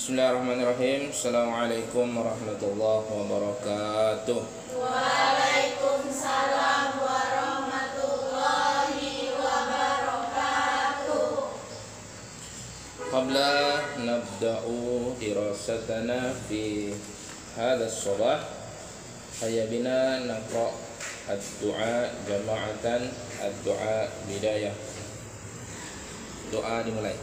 Bismillahirrahmanirrahim. Assalamualaikum warahmatullahi wabarakatuh. Waalaikumsalam warahmatullahi wabarakatuh. Qabla nabda'u dirasatana fi hadha as-sabah, hayya bina naqra' ad-du'a jama'atan, ad-du'a bidayah. Doa dimulai.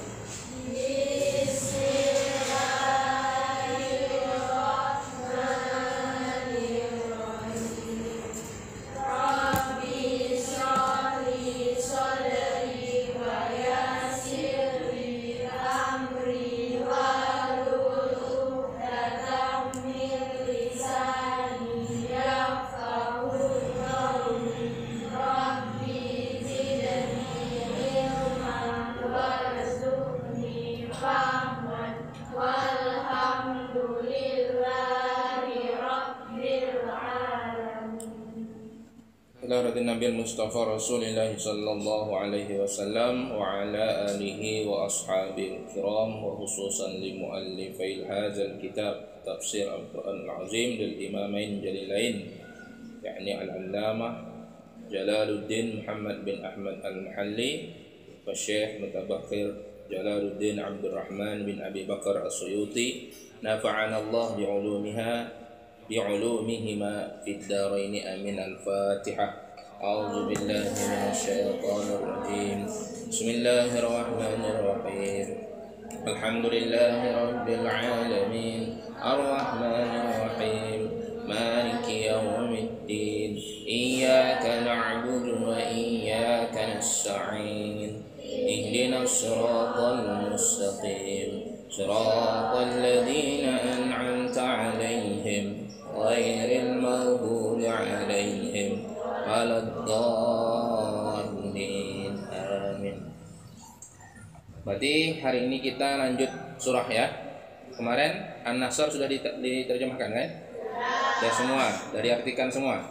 Nabi Mustafa Rasulullah sallallahu alaihi wasallam wa ala alihi wa ashabihi kiram wa khususan li muallifil hadzal kitab tafsir al-Qur'an al-azim lil imamain jalilain yakni al-allamah Jalaluddin Muhammad bin Ahmad al-Mahalli wa Syekh Mutabakhir Jalaluddin Abdurrahman bin Abi Bakar as-Suyuti nafa'ana Allah bi'ulumihima fid darain amin. Al-Fatihah. A'udzu billahi minasyaitonir rajim. Bismillahirrahmanirrahim. Alhamdulillahi rabbil alamin. Arrahmanir rahim. Maliki yaumiddin. Iyyaka na'budu wa iyyaka nasta'in. Ihdinas siratal mustaqim. Siratal ladzina an'amta 'alaihim ghairil maghdubi 'alaihim waladdallin. Amin. Berarti hari ini kita lanjut surah ya. Kemarin An-Nasr sudah diterjemahkan kan? Ya semua, dari artikan semua.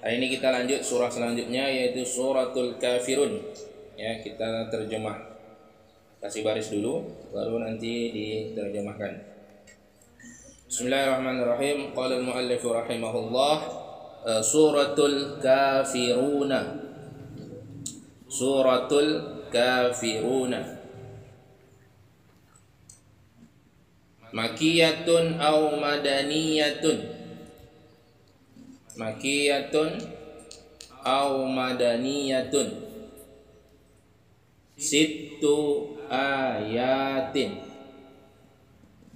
Hari ini kita lanjut surah selanjutnya yaitu suratul Kafirun. Ya, kita terjemah. Kasih baris dulu baru nanti diterjemahkan. Bismillahirrahmanirrahim. Qala al-muallif rahimahullah Suratul Kafiruna. Suratul Kafiruna Makiyatun aw madaniyatun. Makiyatun aw madaniyatun. Sittu ayatin.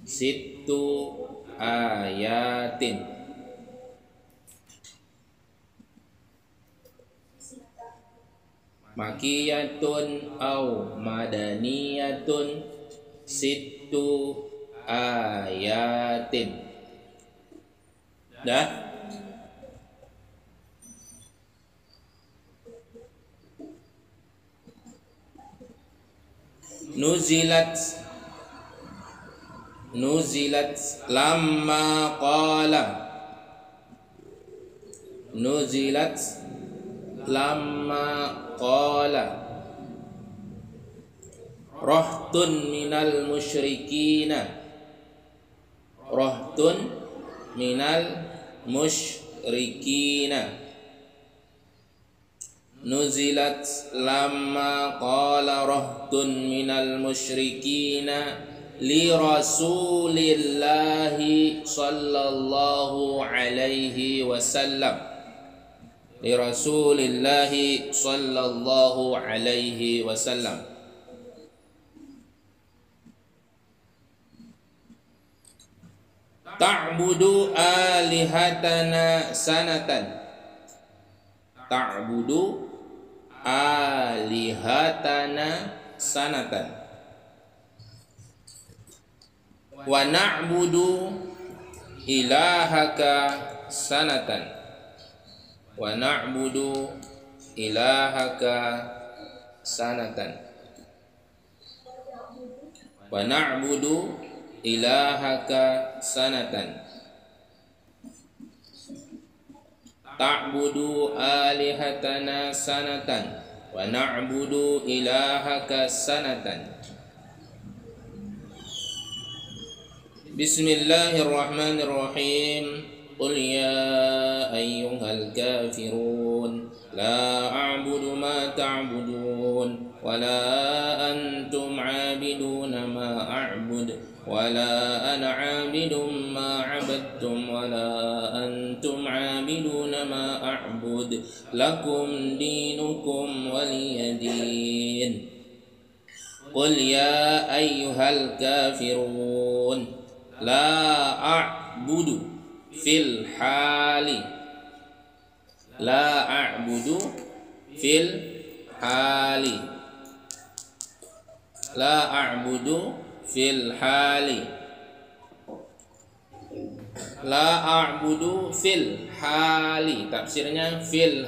Sittu ayatin. Makiyatun aw madaniyatun sittu ayatin. Dah? Nuzilat lamma qala. Nuzilat lamma qala rahtun minal musyrikina. Rahtun minal musyrikina. Nuzilat lamma qala rahtun minal musyrikina li rasulillahi sallallahu alaihi wasallam. Li rasulillahi sallallahu alaihi wasallam. Ta'budu alihatana sanatan. Ta'budu alihatana sanatan. Wa na'budu ilahaka sanatan. Wa na'budu ilahaka sanatan. Wa na'budu ilahaka sanatan. Ta'budu alihatana sanatan wa na'budu ilahaka sanatan. Bismillahirrahmanirrahim. Qul ya ayyuhal kafirun la a'budu ma ta'budun wa la antum 'abiduna ma a'bud wa la ana 'abidun ma 'abadtum wa la antum 'abiduna ma a'bud lakum dinukum waliyadin. Qul ya ayyuhal kafirun la a'budu fil hali la a'budu fil hali la a'budu fil hali la a'budu fil hali, tafsirnya fil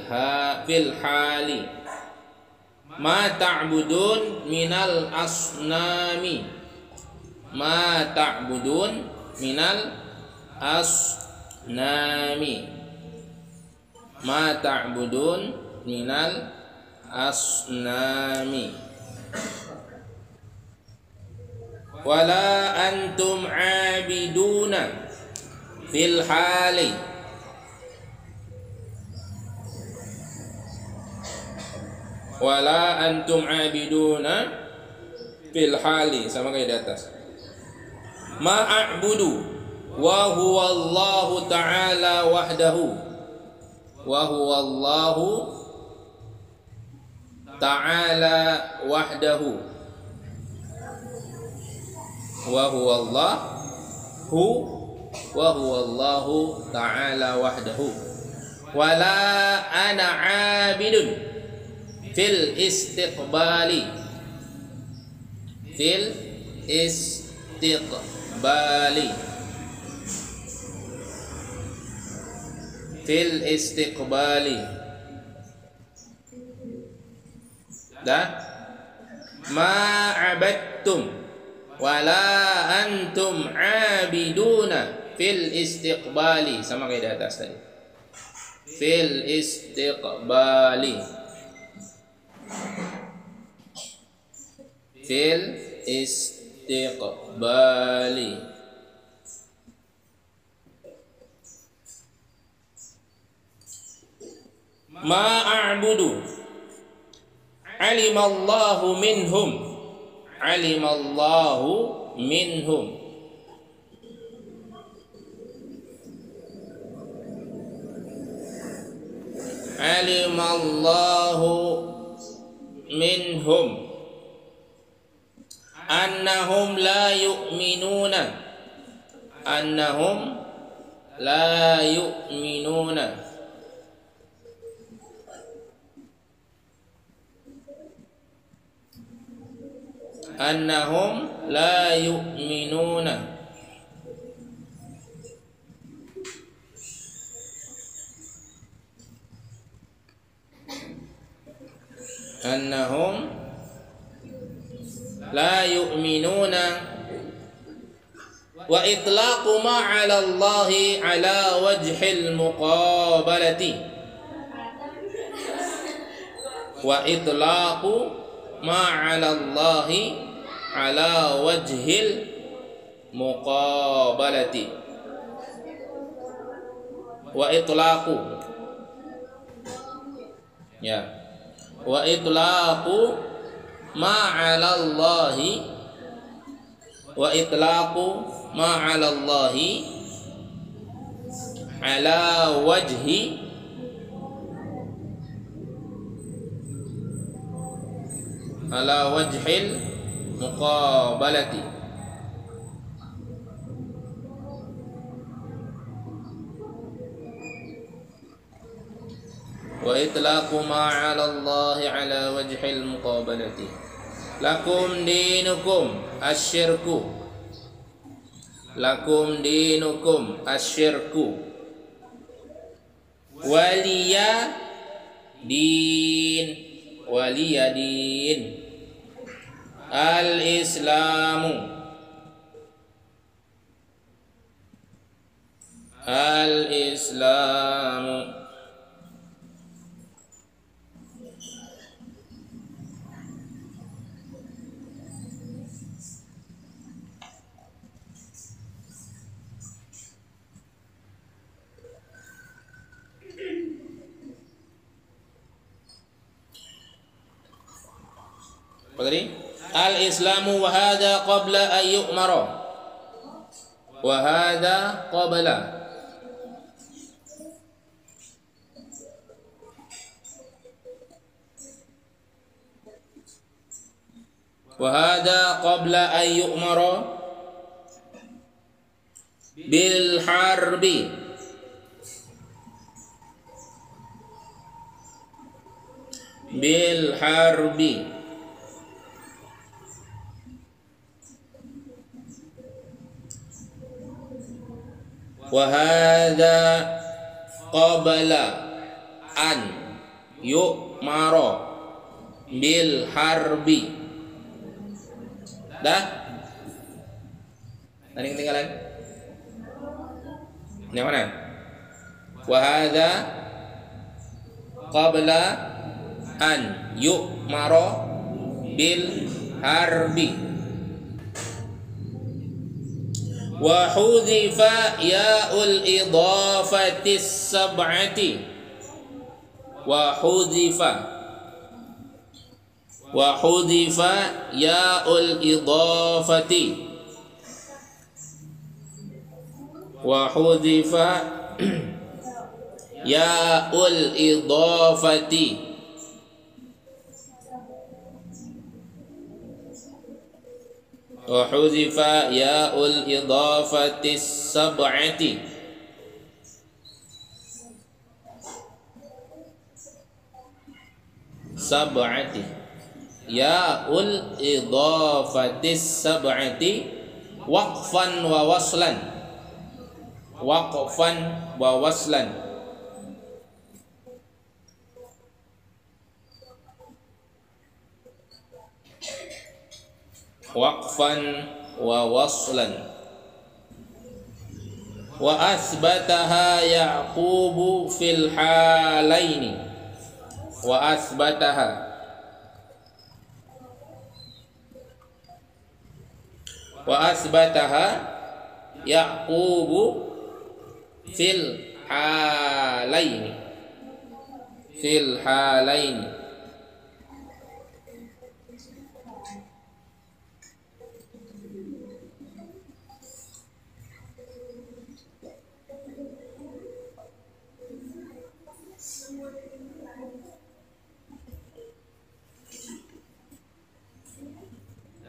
hali. Ma ta'budun minal asnami, ma ta'budun minal asnami, ma ta'budun minal asnami. Wala antum 'abiduna fil hali, wala antum 'abiduna fil hali, sama kayak di atas. Ma a'budu wa huwa Allahu ta'ala wahdahu, wa huwa Allahu ta'ala wahdahu, wa huwa Allahu wa huwa Allahu ta'ala wahdahu. Wala ana 'abidun fil istiqbali, fil istiqbali, fil istiqbali. Dah, ma abadtum wala antum abiduna fil istiqbali, sama kayak di atas tadi. Fil istiqbali, fil istiqbali. Ma a'budu alimallahu minhum, alimallahu minhum, alimallahu minhum annahum la yu'minuna, annahum la yu'minuna, annahum la yu'minuna, annahum la yu'minuna. Wa itlaqu ma 'ala Allahi 'ala wajhil muqabalati, wa itlaqu ma 'ala Allahi 'ala wajhil muqabalati, wa itlaqu, ya, wa itlaqu ma 'ala Allahi, wa itlaqu ma 'ala Allahi 'ala wajhi ala wajhil muqabalati, wa itlaqu ma 'ala Allahi 'ala wajhil muqabalati. Lakum dinukum asyirku, lakum dinukum asyirku, waliya din, waliya din, al-islamu, al-islamu. Apa tadi? Al-Islamu wa hadha qabla an yu'mara. Wa hadha qabla. Wa hadha qabla an yu'mara bil harbi. Bil harbi. Wa hadza qabla an yu'mara bil harbi. Dah? Ada yang ketinggalan? Yang mana? Wa hadza qabla an yu'mara bil harbi. Wa hudhifa ya'ul idhafati sab'ati. Wa hudhifa ya'ul idhafati. Wa hudhifa ya'ul idhafati. Wa hudzifa ya'ul idhafati sab'ati. Sab'ati. Ya'ul idhafati sab'ati waqfan wa waslan. Waqfan wa waslan. Waqfan wa waslan. Wa asbataha Yaqubu fil halaini. Wa asbataha Yaqubu fil halaini. Fil halaini.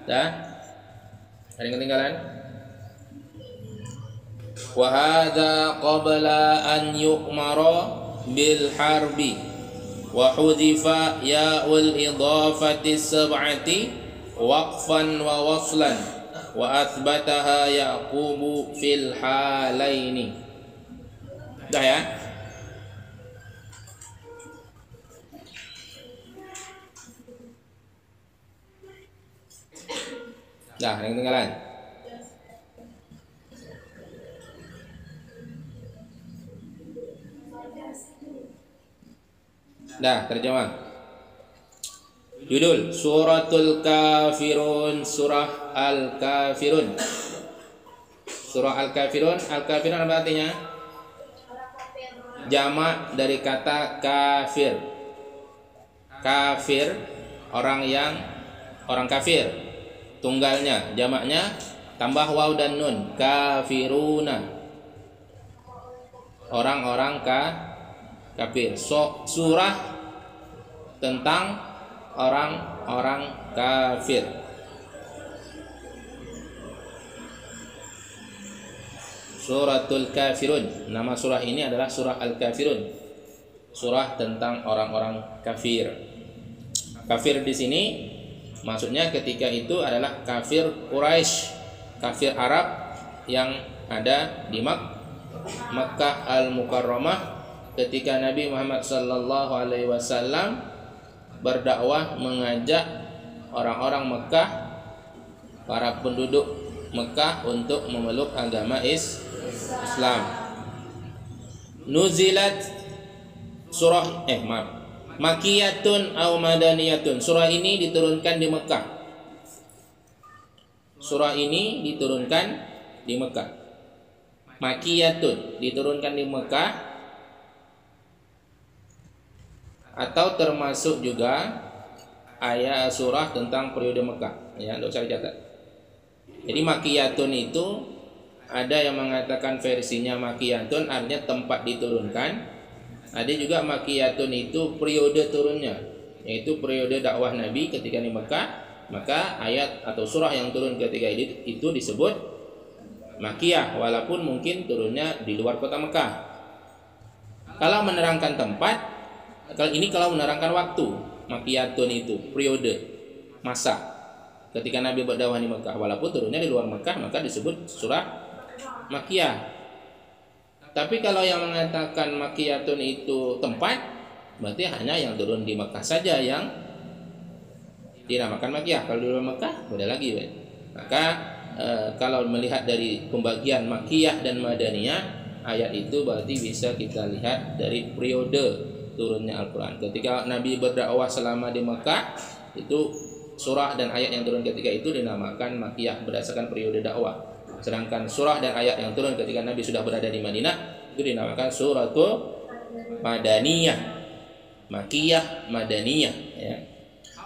Dah? Ada yang ketinggalan? Wa hadza qabla an yu'mara bil harbi. Wa hudhifa ya'ul idhafati sab'ati waqfan wa waslan. Wa athbataha Yaqubu fil halaini. Dah ya? Dah, yang ketinggalan. Dah, terjemah. Judul Suratul Kafirun, Surah Al-Kafirun. Surah Al-Kafirun. Al-Kafirun apa artinya? Jamak dari kata kafir. Kafir, orang kafir. Tunggalnya, jamaknya tambah waw dan nun, kafiruna. Orang-orang kafir. Surah tentang orang-orang kafir. Suratul Kafirun. Nama surah ini adalah surah Al-Kafirun. Surah tentang orang-orang kafir. Kafir di sini maksudnya ketika itu adalah kafir Quraisy, kafir Arab yang ada di Makkah Al-Mukarramah ketika Nabi Muhammad SAW berdakwah, mengajak orang-orang Mekah, para penduduk Mekah untuk memeluk agama Islam. Nuzilat surah Makiyatun aw madaniyatun. Surah ini diturunkan di Mekah. Surah ini diturunkan di Mekah. Makiyatun diturunkan di Mekah, atau termasuk juga ayat surah tentang periode Mekah, ya, tidak usah dicatat. Jadi makiyatun itu ada yang mengatakan versinya makiyatun artinya tempat diturunkan. Ada juga makiyatun itu periode turunnya, yaitu periode dakwah Nabi ketika di Mekah, maka ayat atau surah yang turun ketika itu disebut makiyah walaupun mungkin turunnya di luar kota Mekah. Kalau menerangkan tempat, kalau menerangkan waktu, makiyatun itu periode masa ketika Nabi berdakwah di Mekah walaupun turunnya di luar Mekah, maka disebut surah makiyah. Tapi kalau yang mengatakan makiyatun itu tempat, berarti hanya yang turun di Mekah saja yang dinamakan makiyah. Kalau di luar Mekah beda lagi, Pak. Maka kalau melihat dari pembagian makiyah dan madaniyah, ayat itu berarti bisa kita lihat dari periode turunnya Al-Quran. Ketika Nabi berdakwah selama di Mekah, itu surah dan ayat yang turun ketika itu dinamakan makiyah berdasarkan periode dakwah. Sedangkan surah dan ayat yang turun ketika Nabi sudah berada di Madinah itu dinamakan suratul madaniyah, makiyah madaniyah, ya.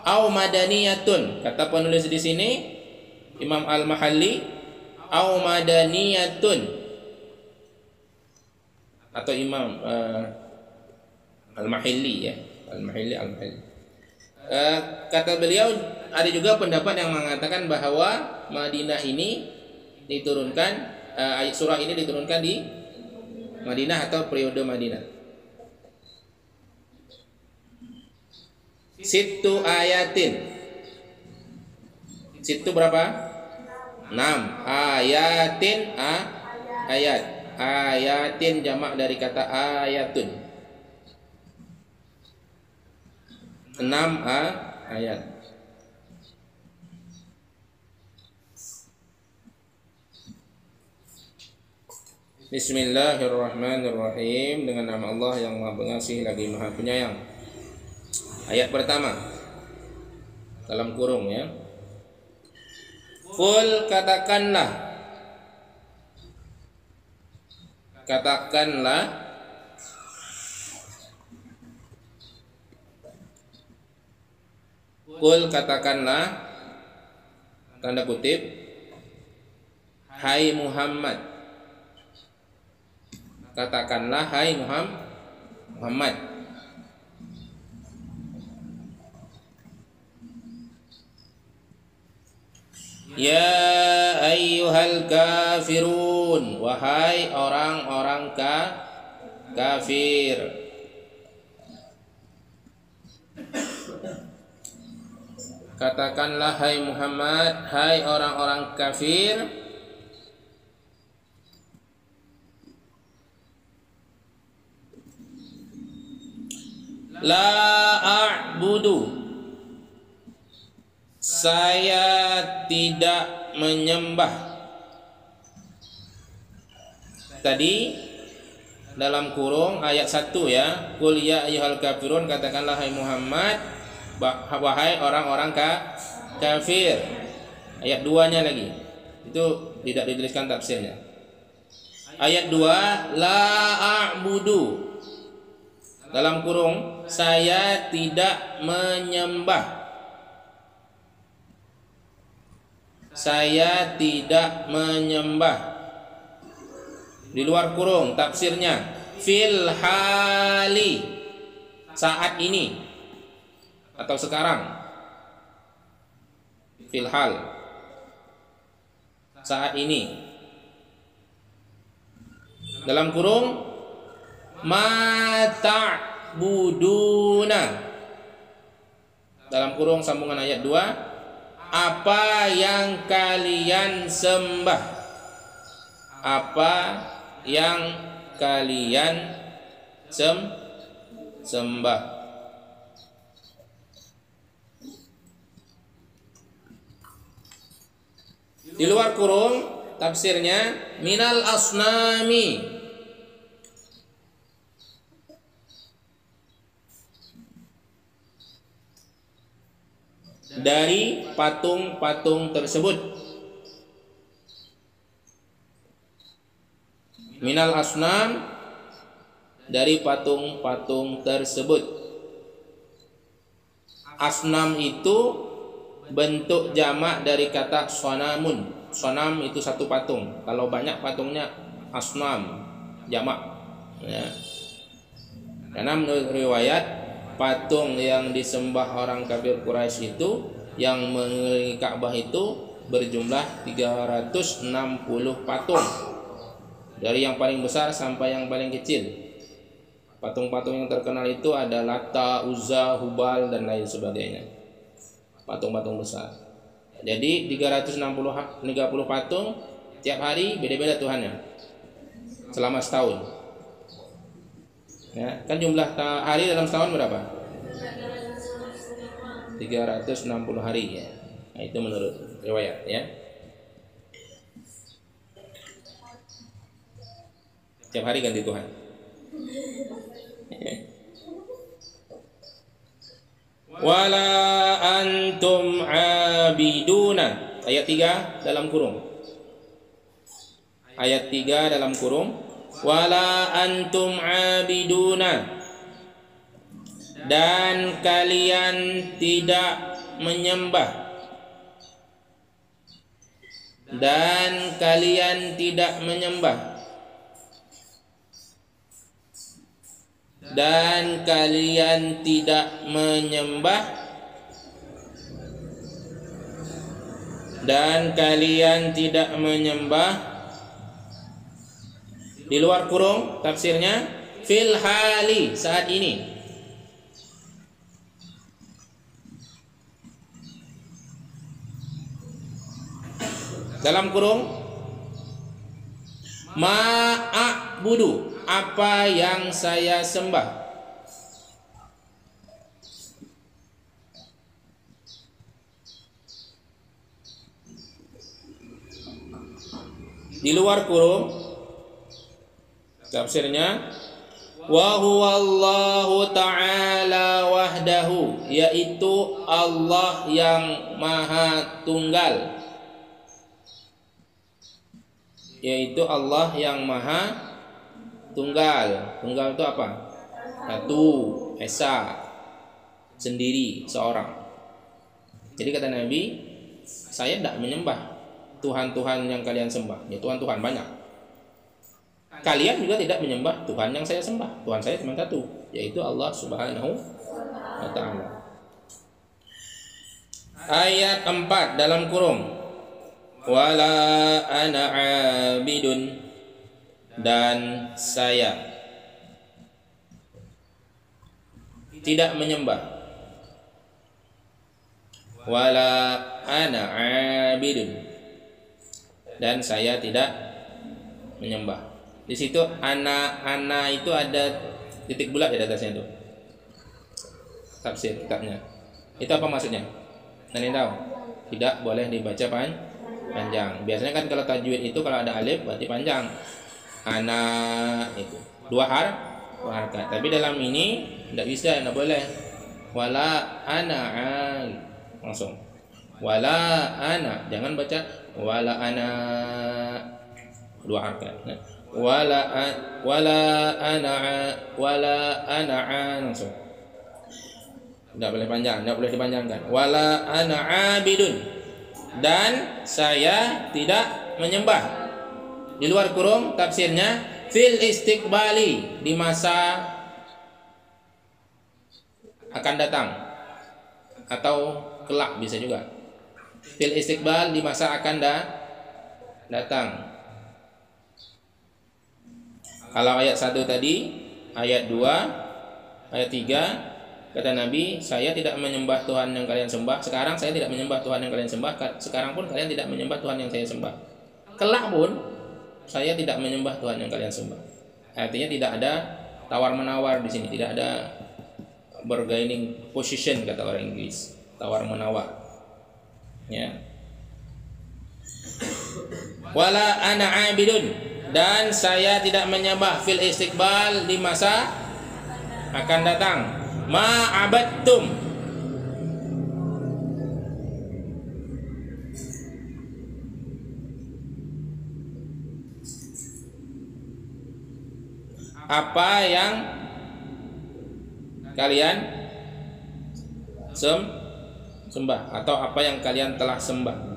Au madaniyatun, kata penulis di sini Imam Al-Mahalli, au madaniyatun, atau Imam Al-Mahalli, ya, Al-Mahalli. Kata beliau ada juga pendapat yang mengatakan bahwa Madinah ini diturunkan, ayat surah ini diturunkan di Madinah atau periode Madinah. Situ ayatin. Situ berapa? 6 ayatin, ayat. Ayatin jamak dari kata ayatun. 6 ayat. Bismillahirrahmanirrahim. Dengan nama Allah yang Maha Pengasih lagi Maha Penyayang. Ayat pertama dalam kurung, ya. Qul, katakanlah. Katakanlah. Qul, katakanlah, tanda kutip, hai Muhammad. Katakanlah, hai Muhammad. Ya ayyuhal kafirun, wahai orang-orang kafir. Katakanlah, hai Muhammad, hai orang-orang kafir. La a'budu, saya tidak menyembah. Tadi dalam kurung ayat 1, ya. Qul ya ayyuhal kafirun, katakanlah hai Muhammad, wahai orang-orang kafir. Ayat 2-nya lagi. Itu tidak dituliskan tafsirnya. Ayat 2, la a'budu. Dalam kurung, saya tidak menyembah. Saya tidak menyembah. Di luar kurung, tafsirnya fil hali, saat ini atau sekarang. Fil hal, saat ini. Dalam kurung, ma ta'buduna. Dalam kurung sambungan ayat 2, apa yang kalian sembah. Apa yang kalian sembah. Di luar kurung, tafsirnya minal asnami, dari patung-patung tersebut. Minal asnam, dari patung-patung tersebut. Asnam itu bentuk jamak dari kata sonamun. Sonam itu satu patung. Kalau banyak patungnya asnam, jamak. Ya. Karena menurut riwayat, patung yang disembah orang kafir Quraisy itu yang mengelilingi Ka'bah itu berjumlah 360 patung. Dari yang paling besar sampai yang paling kecil. Patung-patung yang terkenal itu ada Lata, Uzza, Hubal dan lain sebagainya. Patung-patung besar. Jadi 330 patung, tiap hari beda-beda Tuhannya. Selama setahun. Ya, kan jumlah hari dalam setahun berapa? 360 hari ya. Nah, itu menurut riwayat ya. Tiap hari ganti Tuhan. Wala antum abiduna. Ayat 3 dalam kurung. Ayat 3 dalam kurung. Wala antum abiduna. Dan kalian tidak menyembah. Dan kalian tidak menyembah. Dan kalian tidak menyembah. Dan kalian tidak menyembah. Di luar kurung tafsirnya fil hali, saat ini. Dalam kurung ma'abudu, apa yang saya sembah. Di luar kurung tafsirnya wa huwallahu ta'ala wahdahu, yaitu Allah yang maha tunggal. Yaitu Allah yang maha tunggal. Tunggal itu apa? Satu, esa, sendiri, seorang. Jadi kata Nabi, saya tidak menyembah Tuhan-Tuhan yang kalian sembah. Ya, Tuhan-Tuhan banyak. Kalian juga tidak menyembah Tuhan yang saya sembah. Tuhan saya cuma satu, yaitu Allah Subhanahu wa ta'ala. Ayat 4 dalam kurung. Wala ana abidun, dan saya tidak menyembah. Wala ana abidun, dan saya tidak menyembah. Di situ ana itu ada titik bulat di atasnya itu. Tafsir kitabnya. Itu apa maksudnya? Kalian tahu? Tidak boleh dibaca panjang. Biasanya kan kalau tajwid itu kalau ada alif berarti panjang. Ana itu dua harakat. Tapi dalam ini tidak bisa, tidak boleh. Wala ana langsung. Wala ana, jangan baca wala ana dua harakat. Wala ana langsung. Tidak boleh panjang, tidak boleh dipanjangkan. Wala ana abidun, dan saya tidak menyembah. Di luar kurung tafsirnya fil istiqbali, di masa akan datang atau kelak bisa juga. Fil istiqbal, di masa akan datang. Kalau ayat 1 tadi, ayat 2, ayat 3 kata Nabi, saya tidak menyembah Tuhan yang kalian sembah. Sekarang saya tidak menyembah Tuhan yang kalian sembah. Sekarang pun kalian tidak menyembah Tuhan yang saya sembah. Kelak pun saya tidak menyembah Tuhan yang kalian sembah. Artinya tidak ada tawar-menawar di sini. Tidak ada bargaining position, kata orang Inggris. Tawar-menawar. Ya. Wala ana abidun, dan saya tidak menyembah fil istiqbal, di masa akan datang. Ma'abattum, apa yang kalian sembah atau apa yang kalian telah sembah.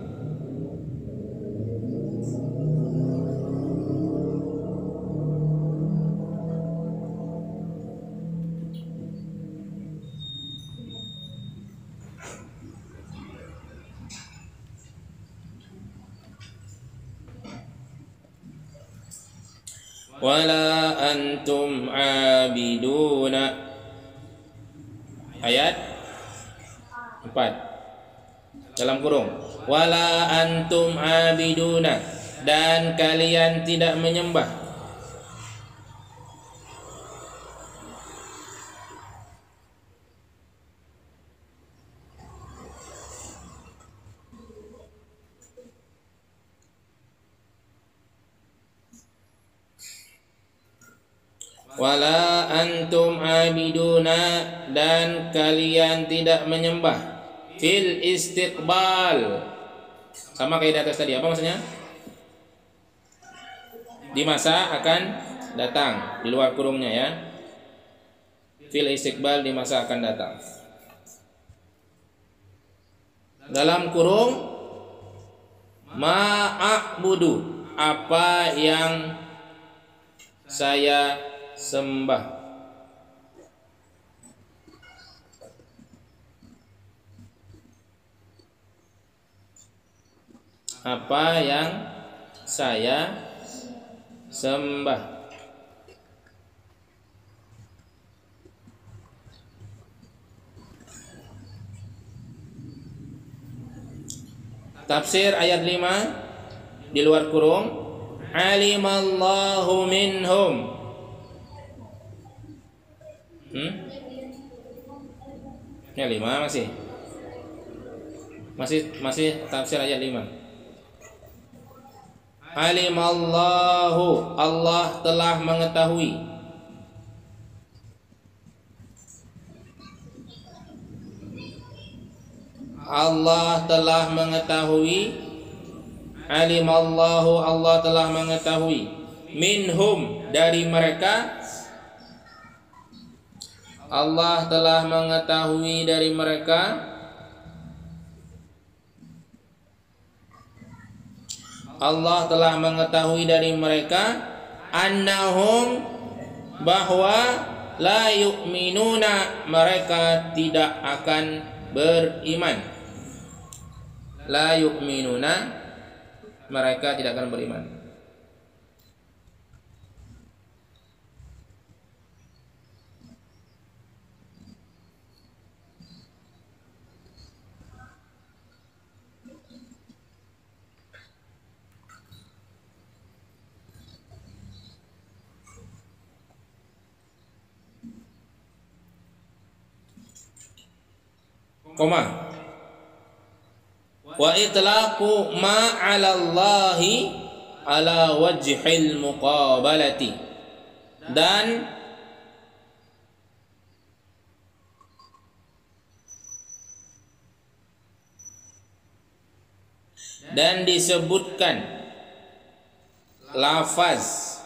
Wala antum abiduna. Ayat 4 dalam kurung. Wala antum abiduna, dan kalian tidak menyembah. Wala antum abiduna, dan kalian tidak menyembah. Fil istiqbal, sama kayak di atas tadi. Apa maksudnya? Di masa akan datang, di luar kurungnya ya. Fil istiqbal, di masa akan datang. Dalam kurung ma'abudu, apa yang saya sembah. Apa yang saya sembah. Tafsir ayat 5 di luar kurung, alimallahu minhum. Ya 5 masih tafsir ayat 5. Alimallahu, Allah telah mengetahui. Allah telah mengetahui. Alimallahu, Allah telah mengetahui. Minhum, dari mereka. Allah telah mengetahui dari mereka. Allah telah mengetahui dari mereka. Annahum, bahwa la yu'minuna, mereka tidak akan beriman. La yu'minuna, mereka tidak akan beriman. Koma. Wa itlaqu ma 'ala Allahi ala wajhil muqabalati, dan disebutkan lafaz,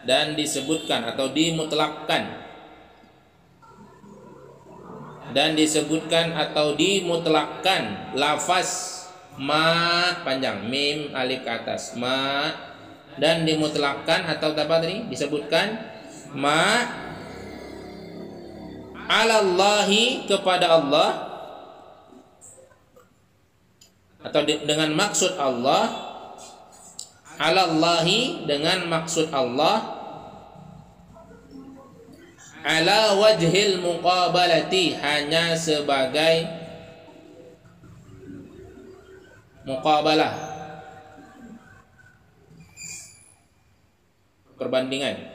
dan disebutkan atau dimutlakkan, dan disebutkan atau dimutlakkan lafaz ma panjang, mim alif ke atas, ma, dan dimutlakkan atau apa tadi disebutkan ma alallahi, kepada Allah, atau dengan maksud Allah, alallahi, dengan maksud Allah, ala wajhil muqabalati, hanya sebagai muqabalah, perbandingan.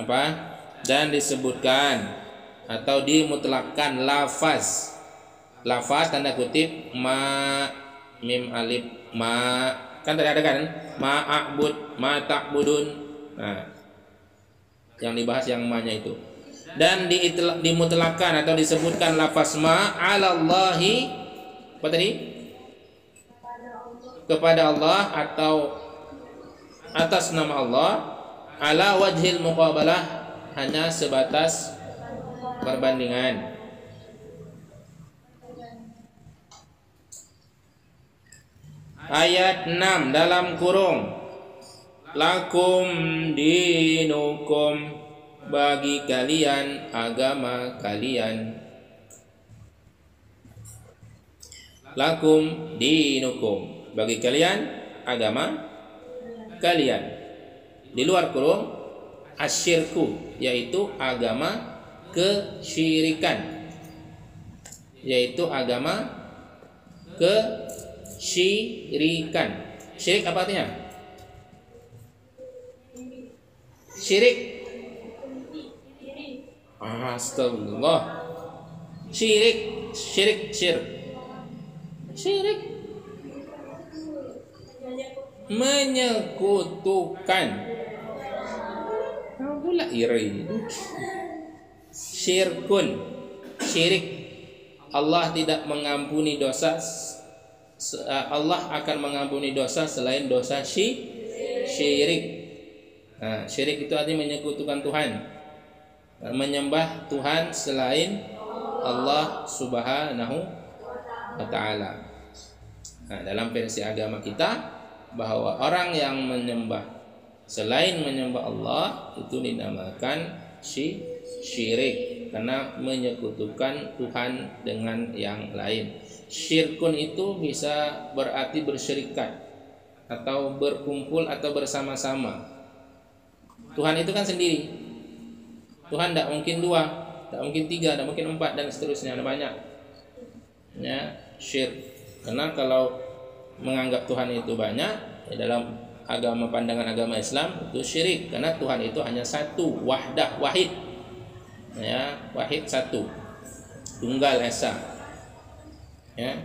Apa? Dan disebutkan atau dimutlakkan lafaz, tanda kutip ma, mim alif ma, kan tadi ada kan ma'abud, ma ta'budun. Nah, yang dibahas yang ma-nya itu. Dan dimutlakkan atau disebutkan lafaz ma 'alallahi, apa tadi? Kepada Allah atau atas nama Allah, ala wajhil muqabalah, hanya sebatas perbandingan. Ayat 6 dalam kurung, lakum dinukum, bagi kalian agama kalian. Lakum dinukum, bagi kalian agama kalian. Di luar kurung, asyirku, yaitu agama kesyirikan, yaitu agama kesyirikan. Syirik apa artinya? Syirik. Astagfirullah. Syirik, syirik, syirik. Syirik menyekutukan. Kamu pula iri. Syirkun, syirik. Allah tidak mengampuni dosa. Allah akan mengampuni dosa selain dosa syirik. Nah, syirik itu artinya menyekutukan Tuhan, menyembah Tuhan selain Allah Subhanahu wa ta'ala. Nah, dalam versi agama kita, bahwa orang yang menyembah selain menyembah Allah itu dinamakan syirik, karena menyekutukan Tuhan dengan yang lain. Syirkun itu bisa berarti bersyirikat atau berkumpul atau bersama-sama. Tuhan itu kan sendiri. Tuhan tidak mungkin dua, tidak mungkin tiga, tidak mungkin empat, dan seterusnya. Ada banyak. Ya, syirik. Karena kalau menganggap Tuhan itu banyak, ya dalam agama, pandangan agama Islam itu syirik, karena Tuhan itu hanya satu, wahdah, wahid. Ya, wahid, satu, tunggal esa. Ya.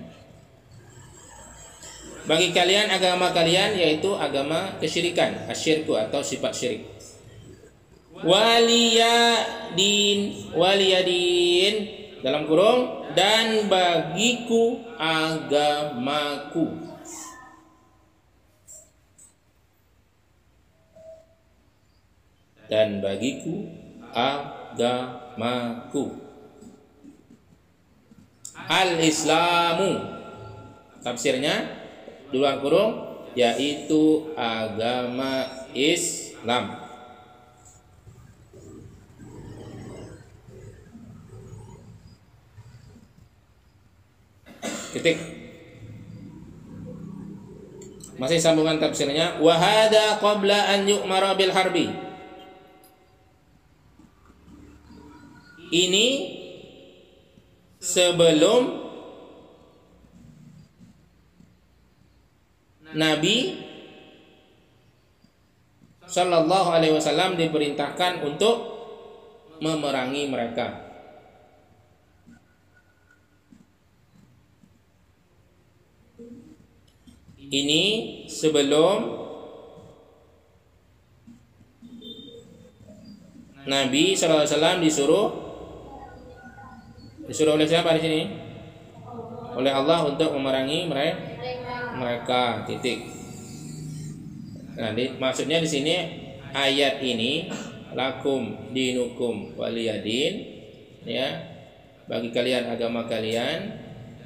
Bagi kalian agama kalian, yaitu agama kesyirikan, asyirku atau sifat syirik. Waliyadin dalam kurung, dan bagiku agamaku. Dan bagiku agamaku. Al-Islamu, tafsirnya di luar kurung, yaitu agama Islam. Titik. Masih sambungan tafsirnya, wa hadza qabla an yu'mara bil harbi. Ini sebelum Nabi Sallallahu Alaihi Wasallam diperintahkan untuk memerangi mereka. Ini sebelum Nabi Sallallahu Alaihi Wasallam disuruh oleh siapa di sini? Oleh Allah untuk memerangi mereka. Titik. Nah, maksudnya di sini ayat ini, lakum dinukum waliyadin, ya, bagi kalian agama kalian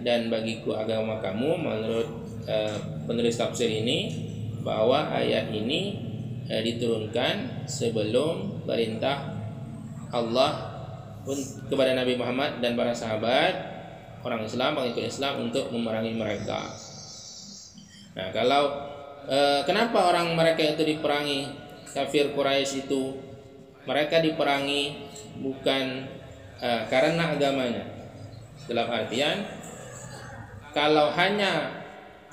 dan bagiku agama kamu. Menurut penulis tafsir ini, bahwa ayat ini diturunkan sebelum perintah Allah kepada Nabi Muhammad dan para sahabat orang Islam, pengikut Islam, untuk memerangi mereka. Nah, kalau kenapa orang mereka itu diperangi, kafir Quraisy itu mereka diperangi bukan karena agamanya. Dalam artian, kalau hanya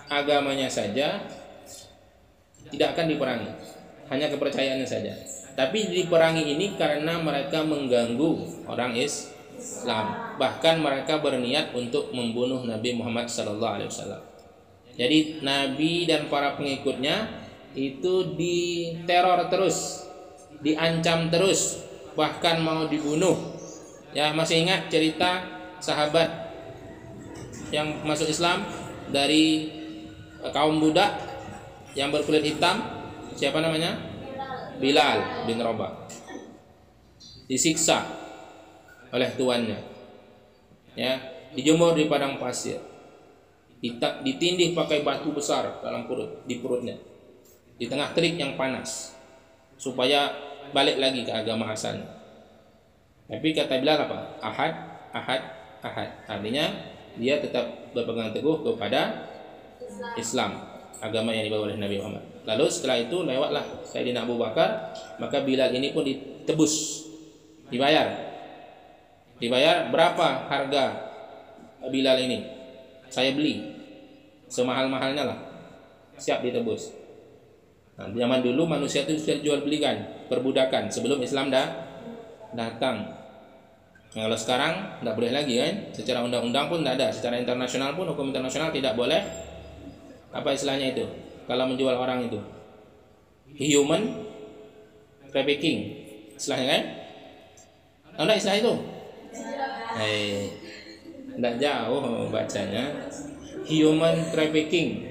agamanya saja tidak akan diperangi, hanya kepercayaannya saja. Tapi diperangi ini karena mereka mengganggu orang Islam, bahkan mereka berniat untuk membunuh Nabi Muhammad SAW. Jadi Nabi dan para pengikutnya itu diteror terus, diancam terus, bahkan mau dibunuh. Ya, masih ingat cerita sahabat yang masuk Islam dari kaum budak yang berkulit hitam, siapa namanya? Bilal bin Rabah. disiksa oleh tuannya, ya, dijemur di padang pasir, ditindih pakai batu besar di perutnya, di tengah terik yang panas, supaya balik lagi ke agama asalnya. Tapi kata Bilal apa? Ahad, ahad, ahad. Artinya dia tetap berpegang teguh kepada Islam, agama yang dibawa oleh Nabi Muhammad. Lalu setelah itu lewatlah Sayyidina Abu Bakar, maka Bilal ini pun ditebus, dibayar berapa harga Bilal ini? Saya beli semahal-mahalnya lah, siap ditebus. Nah, zaman dulu manusia itu sudah jual belikan, perbudakan sebelum Islam datang. Nah, kalau sekarang tidak boleh lagi kan? Secara undang-undang pun tidak ada, secara internasional pun hukum internasional tidak boleh. Apa istilahnya itu? Kalau menjual orang itu human trafficking, istilahnya kan? Ada istilah itu? Tidak jauh bacanya. Human trafficking,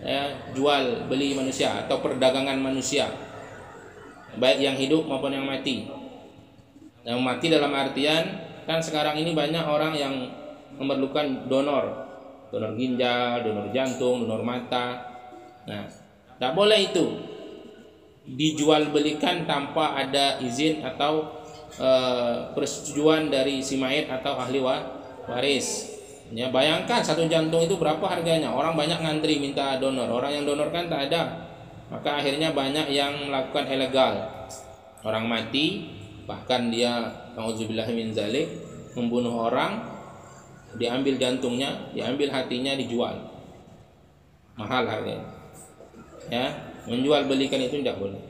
ya, jual beli manusia atau perdagangan manusia, baik yang hidup maupun yang mati. Yang mati dalam artian kan sekarang ini banyak orang yang memerlukan donor ginjal, donor jantung, donor mata. Nah, tidak boleh itu dijual belikan tanpa ada izin atau persetujuan dari si mayit atau ahli waris. Ya, bayangkan satu jantung itu berapa harganya? Orang banyak ngantri minta donor, orang yang donorkan tak ada. Maka akhirnya banyak yang melakukan ilegal. Orang mati, bahkan dia nauzubillah min zalik, membunuh orang, diambil jantungnya, diambil hatinya, dijual. Mahal harganya. Ya, menjual belikan itu tidak boleh.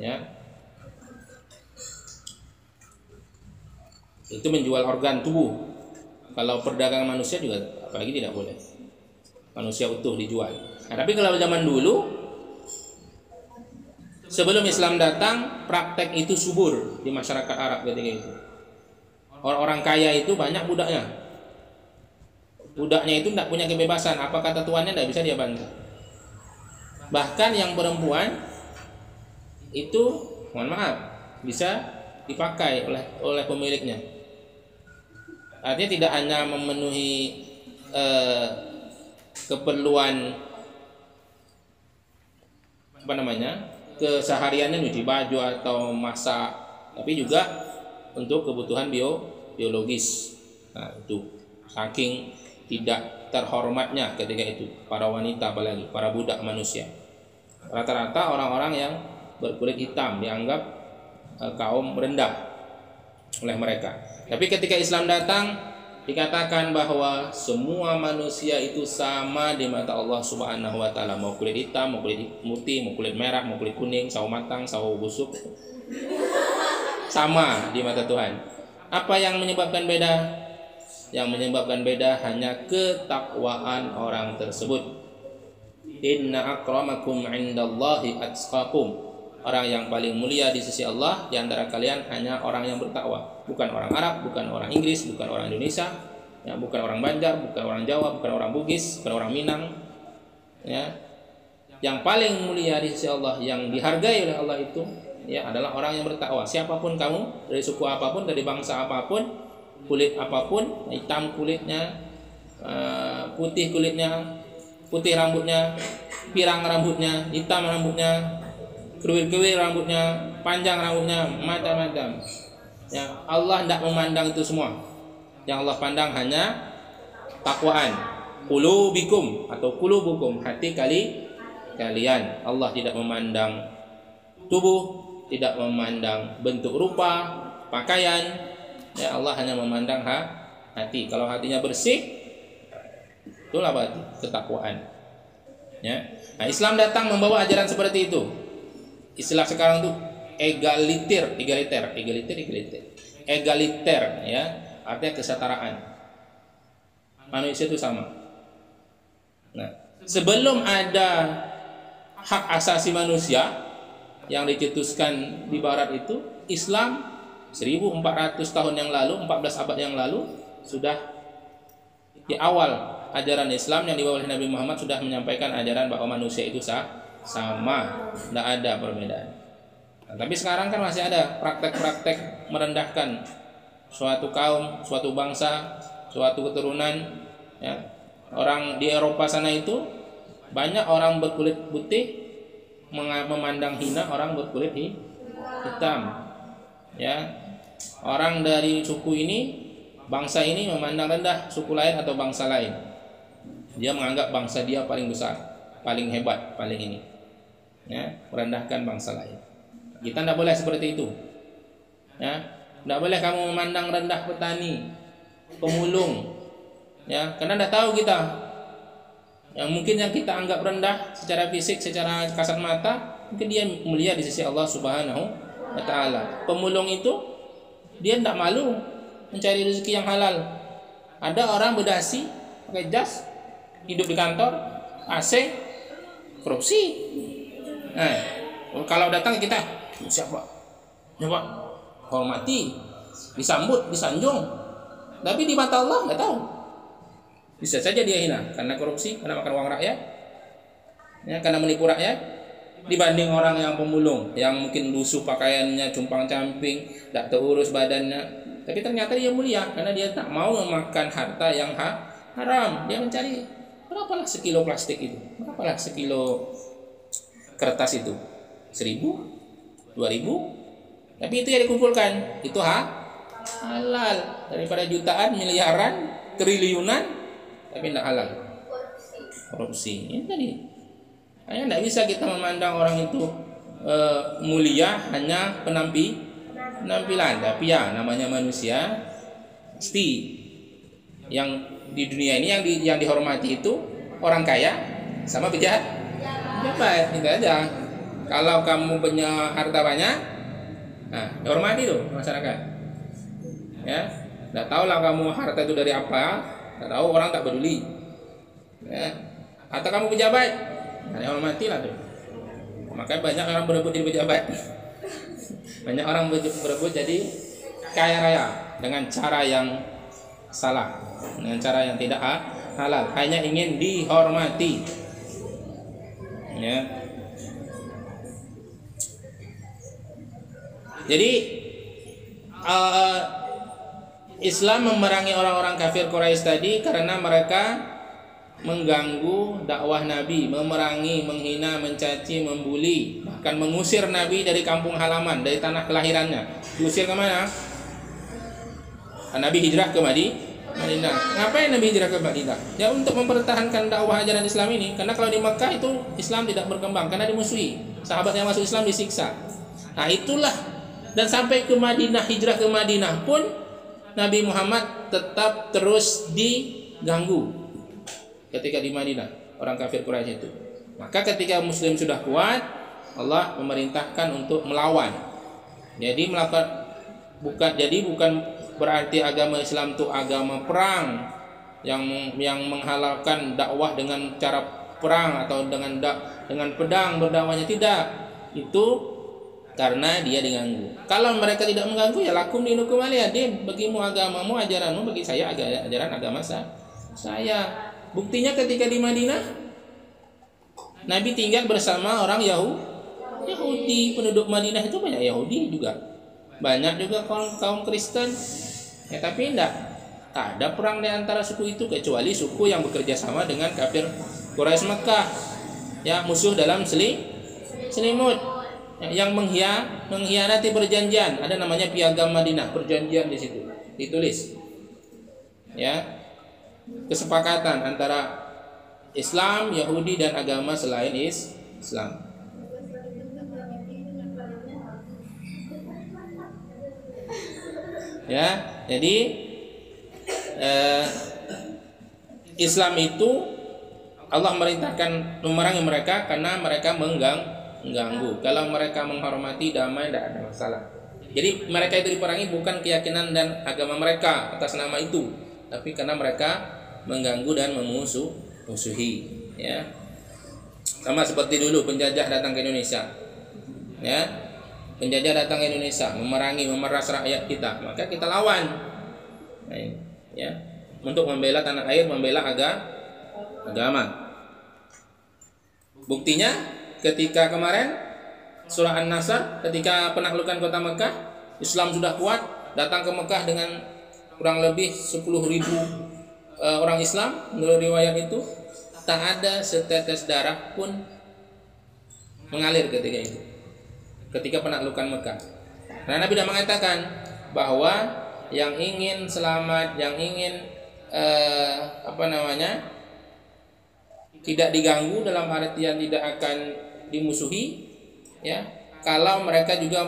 Ya. Itu menjual organ tubuh. Kalau perdagangan manusia juga apalagi tidak boleh. Manusia utuh dijual. Nah, tapi kalau zaman dulu sebelum Islam datang, praktek itu subur di masyarakat Arab ketika itu. Orang-orang kaya itu banyak budaknya. Budaknya itu tidak punya kebebasan. Apa kata tuannya tidak bisa dia bantu. Bahkan yang perempuan itu, mohon maaf, bisa dipakai oleh pemiliknya. Artinya tidak hanya memenuhi keperluan kesehariannya nyuci baju atau masak, tapi juga untuk kebutuhan biologis. Nah, itu saking tidak terhormatnya ketika itu para wanita, apalagi para budak manusia. Rata-rata orang-orang yang berkulit hitam dianggap kaum rendah oleh mereka. Tapi ketika Islam datang, dikatakan bahwa semua manusia itu sama di mata Allah Subhanahu wa taala, mau kulit hitam, mau kulit putih, mau kulit merah, mau kulit kuning, sawo matang, sawo busuk, sama di mata Tuhan. Apa yang menyebabkan beda? Yang menyebabkan beda hanya ketakwaan orang tersebut. Inna akramakum indallahi atqakum. Orang yang paling mulia di sisi Allah di antara kalian hanya orang yang bertakwa. Bukan orang Arab, bukan orang Inggris, bukan orang Indonesia, ya, bukan orang Banjar, bukan orang Jawa, bukan orang Bugis, bukan orang Minang. Ya. Yang paling mulia di sisi Allah, yang dihargai oleh Allah itu, ya, adalah orang yang bertakwa. Siapapun kamu, dari suku apapun, dari bangsa apapun, kulit apapun, hitam kulitnya, putih kulitnya, putih rambutnya, pirang rambutnya, hitam rambutnya, keruil-keruil rambutnya, panjang rambutnya, macam-macam. Ya, Allah tidak memandang itu semua. Yang Allah pandang hanya takwaan. Qulubikum atau qulubukum, hati kalian. Allah tidak memandang tubuh, tidak memandang bentuk rupa, pakaian. Ya, Allah hanya memandang hati. Kalau hatinya bersih, itulah berarti ketakwaan. Ya. Nah, Islam datang membawa ajaran seperti itu. Istilah sekarang tuh egaliter, ya, artinya kesetaraan. Manusia itu sama. Nah, sebelum ada hak asasi manusia yang dicetuskan di barat itu, Islam 1400 tahun yang lalu, 14 abad yang lalu, sudah di awal ajaran Islam yang dibawa oleh Nabi Muhammad sudah menyampaikan ajaran bahwa manusia itu sama, tidak ada perbedaan. Nah, tapi sekarang kan masih ada praktek-praktek merendahkan suatu kaum, suatu bangsa, suatu keturunan. Ya. Orang di Eropa sana itu banyak orang berkulit putih memandang hina orang berkulit hitam. Ya, orang dari suku ini, bangsa ini memandang rendah suku lain atau bangsa lain. Dia menganggap bangsa dia paling besar, paling hebat, paling ini. Ya, merendahkan bangsa lain. Kita tidak boleh seperti itu. Ya, tidak boleh kamu memandang rendah petani, pemulung. Ya, karena tidak tahu kita. Yang mungkin yang kita anggap rendah secara fisik, secara kasat mata, mungkin dia mulia di sisi Allah Subhanahu wa Ta'ala. Pemulung itu dia tidak malu mencari rezeki yang halal. Ada orang berdasi pakai jas, hidup di kantor AC, korupsi. Nah, kalau datang kita siapa? Coba hormati, disambut, disanjung. Tapi di mata Allah nggak tahu. Bisa saja dia hina karena korupsi, karena makan uang rakyat, ya, karena menipu rakyat, dibanding orang yang pemulung, yang mungkin lusuh pakaiannya, compang-camping, tidak terurus badannya, tapi ternyata dia mulia karena dia tak mau memakan harta yang haram. Dia mencari berapalah sekilo plastik itu, berapalah sekilo kertas itu, 1.000, 2.000, tapi itu yang dikumpulkan, itu halal daripada jutaan, miliaran, triliunan. Tapi tidak halal, korupsi. Ini tadi. Hanya tidak bisa kita memandang orang itu mulia hanya penampilan. Tapi ya namanya manusia, pasti yang di dunia ini yang dihormati itu orang kaya sama pejabat. Itu aja. Kalau kamu punya harta banyak, nah hormati tuh masyarakat. Ya, tidak tahulah kamu harta itu dari apa. Tak tahu, orang tak peduli. Ya. Atau kamu pejabat, nah, hormatilah tuh. Makanya banyak orang berebut jadi pejabat. Banyak orang berebut jadi kaya raya dengan cara yang salah, dengan cara yang tidak halal, hanya ingin dihormati. Ya. Jadi Islam memerangi orang-orang kafir Quraisy tadi karena mereka mengganggu dakwah Nabi, memerangi, menghina, mencaci, membuli, bahkan mengusir Nabi dari kampung halaman, dari tanah kelahirannya. Diusir ke mana? Nabi hijrah ke Madinah. Ngapain Nabi hijrah ke Madinah? Ya untuk mempertahankan dakwah ajaran Islam ini. Karena kalau di Mekah itu Islam tidak berkembang karena dimusuhi. Sahabat yang masuk Islam disiksa. Nah itulah, dan sampai ke Madinah, hijrah ke Madinah pun Nabi Muhammad tetap terus diganggu ketika di Madinah orang kafir Quraisy itu. Maka ketika Muslim sudah kuat, Allah memerintahkan untuk melawan. Jadi bukan berarti agama Islam itu agama perang yang menghalalkan dakwah dengan cara perang atau dengan pedang berdakwahnya, tidak. Itu karena dia diganggu. Kalau mereka tidak mengganggu, ya lakum dinukum waliyadin, bagimu agamamu, ajaranmu, bagi saya ajaran agama saya. Buktinya ketika di Madinah Nabi tinggal bersama orang Yahudi. Penduduk Madinah itu banyak Yahudi juga, banyak juga kaum Kristen. Ya, tapi tak ada perang di antara suku itu kecuali suku yang bekerja sama dengan kafir Quraisy Mekah. Ya, musuh dalam selimut. Yang mengkhianati perjanjian, ada namanya Piagam Madinah, perjanjian di situ ditulis. Ya, kesepakatan antara Islam, Yahudi dan agama selain Islam. Ya, jadi Islam itu Allah merintahkan memerangi mereka karena mereka mengganggu. Kalau mereka menghormati, damai, tidak ada masalah. Jadi mereka itu diperangi bukan keyakinan dan agama mereka atas nama itu, tapi karena mereka mengganggu dan memusuhi. Ya, sama seperti dulu penjajah datang ke Indonesia. Ya, penjajah datang ke Indonesia, memeras rakyat kita, maka kita lawan. Nah, ya, untuk membela tanah air, membela agama. Buktinya ketika kemarin surah An-Nasr ketika penaklukan kota Mekah, Islam sudah kuat, datang ke Mekah dengan kurang lebih 10.000 orang Islam. Menurut riwayat itu tak ada setetes darah pun mengalir ketika itu, ketika penaklukan Mekah. Nah, Nabi sudah mengatakan bahwa yang ingin selamat, yang ingin tidak diganggu dalam artian tidak akan dimusuhi, ya, kalau mereka juga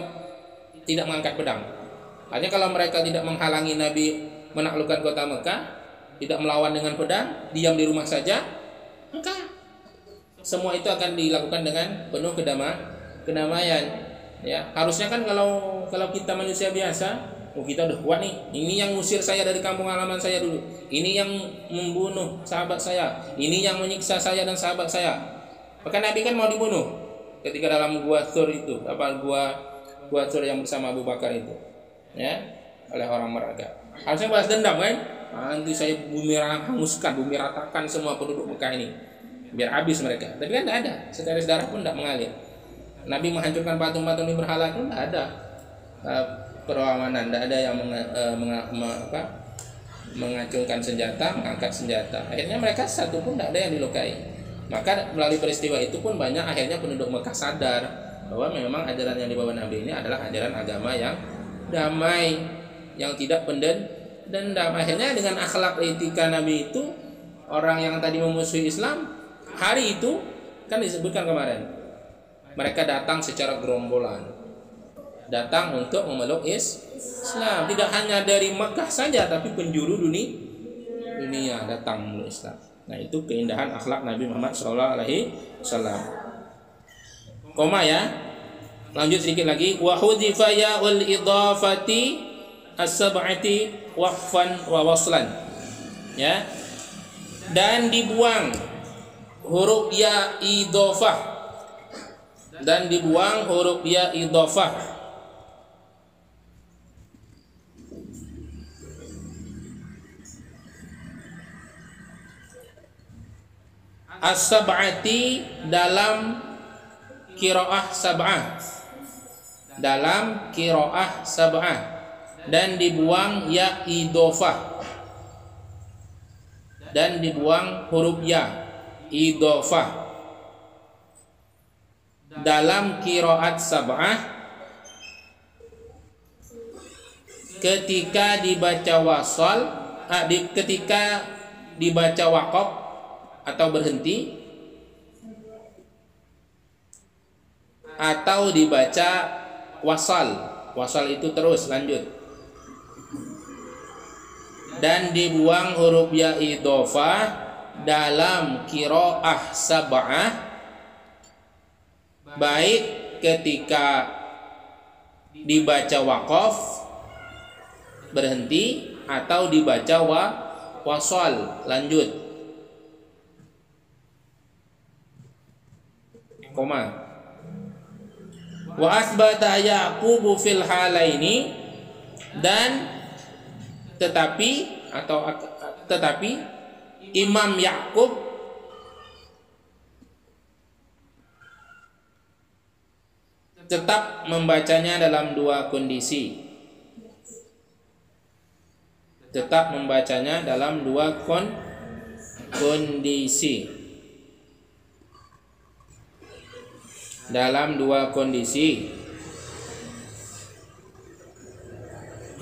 tidak mengangkat pedang. Artinya kalau mereka tidak menghalangi Nabi menaklukkan kota Mekah, tidak melawan dengan pedang, diam di rumah saja, maka semua itu akan dilakukan dengan penuh kedamaian. Ya, harusnya kan kalau kita manusia biasa, kita udah kuat nih. Ini yang ngusir saya dari kampung halaman saya dulu. Ini yang membunuh sahabat saya. Ini yang menyiksa saya dan sahabat saya. Maka Nabi kan mau dibunuh ketika dalam gua Thur itu, gua Thur yang bersama Abu Bakar itu, ya, oleh orang Meraga. Harusnya balas dendam kan? Nanti saya bumi ratakan semua penduduk Mekah ini, biar habis mereka. Tapi kan tidak ada, setetes darah pun tidak mengalir. Nabi menghancurkan patung-patung di berhala pun tidak ada perlawanan, tidak ada yang mengacungkan senjata, mengangkat senjata. Akhirnya mereka satu pun tidak ada yang dilukai. Maka melalui peristiwa itu pun banyak akhirnya penduduk Mekah sadar bahwa memang ajaran yang dibawa Nabi ini adalah ajaran agama yang damai, yang tidak dendam. Akhirnya dengan akhlak etika Nabi itu, orang yang tadi memusuhi Islam hari itu kan disebutkan kemarin, mereka datang secara gerombolan, datang untuk memeluk Islam. Tidak hanya dari Mekah saja, tapi penjuru dunia datang memeluk Islam. Nah, itu keindahan akhlak Nabi Muhammad SAW. Koma ya. Lanjut sedikit lagi. Wa hudhifa ya'ul idhafati as-sab'ati waqfan wa waslan. Ya. Dan dibuang huruf ya idhafah. Dan dibuang huruf ya idhafah. As-sab'ati dalam qiraah sab'ah, dalam qiraah sab'ah, dan dibuang ya idhofah, dan dibuang huruf ya idhofah dalam qiraat sab'ah ketika dibaca wasal, ketika dibaca waqaf atau berhenti, atau dibaca wasal. Wasal itu terus lanjut. Dan dibuang huruf ya idhofah dalam qiraah sab'ah, baik ketika dibaca waqaf berhenti atau dibaca wasal lanjut. Koma. Wa asbata Yaqubu fil halaini, dan tetapi Imam Yakub tetap membacanya dalam dua kondisi. Tetap membacanya dalam dua kondisi. Dalam dua kondisi.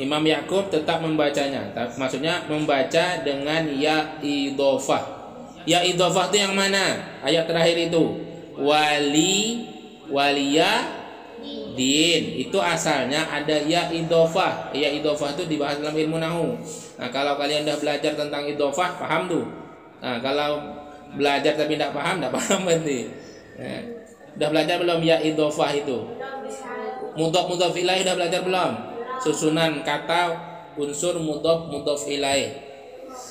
Imam Yakub tetap membacanya, maksudnya membaca dengan ya idhofah. Ya idhofah itu yang mana? Ayat terakhir itu, waliya din, itu asalnya ada ya idhofah. Ya idhofah itu dibahas dalam ilmu nahwu. Nah, kalau kalian udah belajar tentang idhofah, paham tuh. Nah, kalau belajar tapi tidak paham berarti. Nah, udah belajar belum ya idhofah itu? Mudhof ilaih udah belajar belum? Susunan kata unsur mudhof ilaih.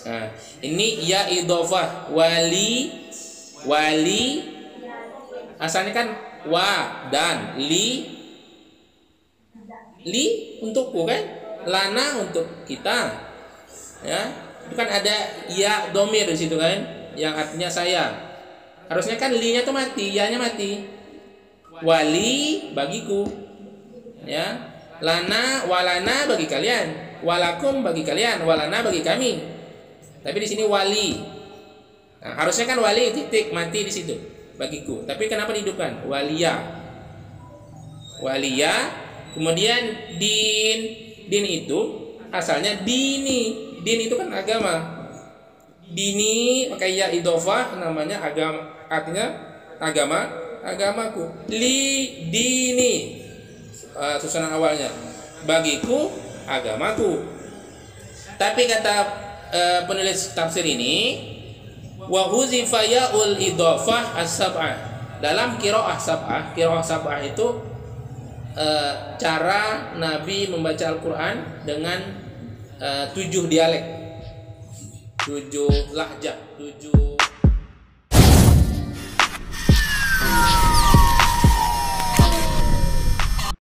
Nah, ini ya idhofah, wali asalnya kan wa dan li untukku kan, lana untuk kita. Ya, itu kan ada ya domir di situ kan, yang artinya saya. Harusnya kan li-nya tuh mati, ya-nya mati. Wali bagiku, ya. Lana walana bagi kalian, walakum bagi kalian, walana bagi kami. Tapi di sini wali. Nah, harusnya kan wali titik mati di situ bagiku. Tapi kenapa dihidupkan? Waliya. Waliya. Kemudian din itu asalnya dini. Din itu kan agama. Dini pakai ya idhofah namanya agama, artinya agamaku. Li dini. Susunan awalnya bagiku agamaku. Tapi kata penulis tafsir ini wa huzifa yaul idhofah as-sab'ah. Dalam qiraah sab'ah itu cara Nabi membaca Al-Qur'an dengan 7 dialek, 7 lahjah, 7